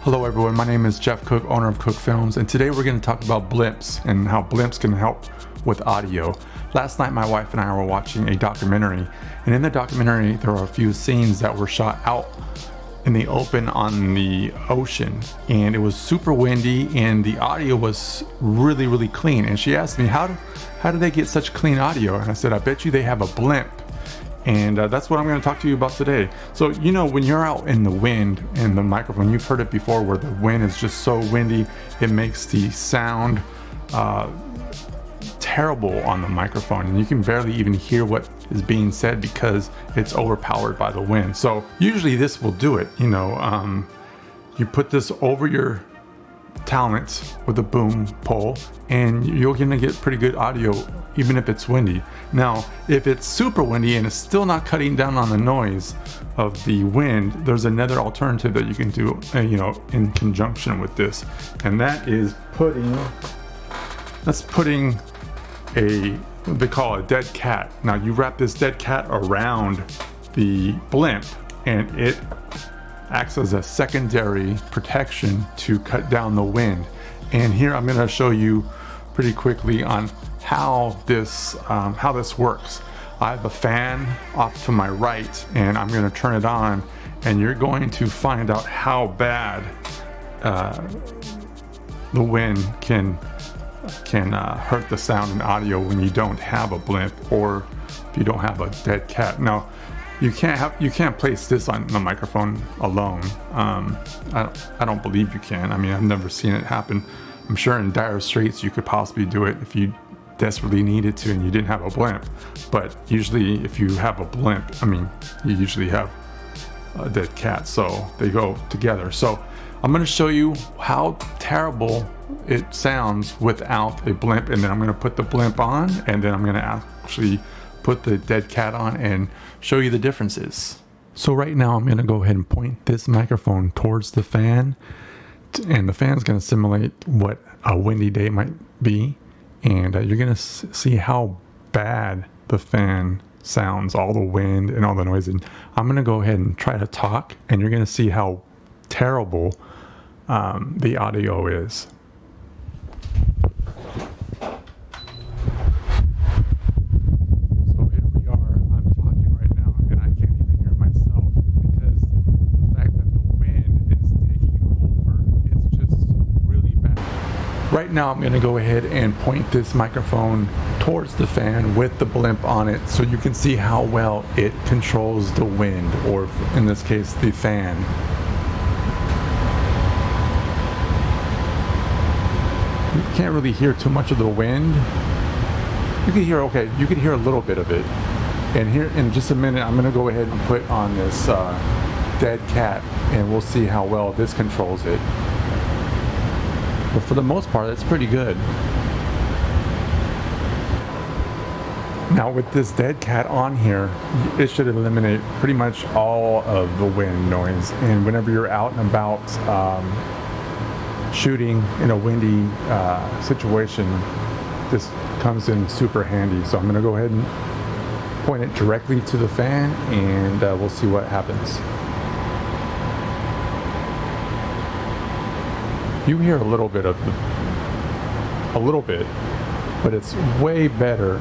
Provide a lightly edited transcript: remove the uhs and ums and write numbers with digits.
Hello everyone, my name is Jeff Cook, owner of Cook Films, and today we're going to talk about blimps and how blimps can help with audio. Last night my wife and I were watching a documentary, and in the documentary there were a few scenes that were shot out in the open on the ocean, and it was super windy and the audio was really clean. And she asked me, how do they get such clean audio? And I said, I bet you they have a blimp. And that's what I'm going to talk to you about today. So, you know, when you're out in the wind and the microphone, you've heard it before where the wind is just so windy, it makes the sound terrible on the microphone. And you can barely even hear what is being said because it's overpowered by the wind. So usually this will do it. You know, you put this over your talent with a boom pole and you're gonna get pretty good audio even if it's windy. Now if it's super windy and it's still not cutting down on the noise of the wind, there's another alternative that you can do you know, in conjunction with this, and that is putting a, what they call a dead cat. Now you wrap this dead cat around the blimp and it acts as a secondary protection to cut down the wind. And here I'm going to show you pretty quickly on how this works. I have a fan off to my right and I'm going to turn it on, and you're going to find out how bad the wind can hurt the sound and audio when you don't have a blimp or if you don't have a dead cat. Now you can't place this on the microphone alone. I don't believe you can. I mean, I've never seen it happen. I'm sure in dire straits you could possibly do it if you desperately needed to and you didn't have a blimp. But usually if you have a blimp, I mean, you usually have a dead cat, so they go together. So I'm going to show you how terrible it sounds without a blimp, and then I'm going to put the blimp on, and then I'm going to actually put the dead cat on and show you the differences. So right now I'm going to go ahead and point this microphone towards the fan, and the fan's going to simulate what a windy day might be, and you're going to see how bad the fan sounds, all the wind and all the noise. And I'm going to go ahead and try to talk, and you're going to see how terrible the audio is. Right now I'm going to go ahead and point this microphone towards the fan with the blimp on it so you can see how well it controls the wind, or in this case the fan. You can't really hear too much of the wind. You can hear, okay, you can hear a little bit of it. And here in just a minute I'm going to go ahead and put on this dead cat and we'll see how well this controls it. But for the most part, it's pretty good. Now with this dead cat on here, it should eliminate pretty much all of the wind noise. And whenever you're out and about shooting in a windy situation, this comes in super handy. So I'm going to go ahead and point it directly to the fan, and we'll see what happens. You hear a little bit, but it's way better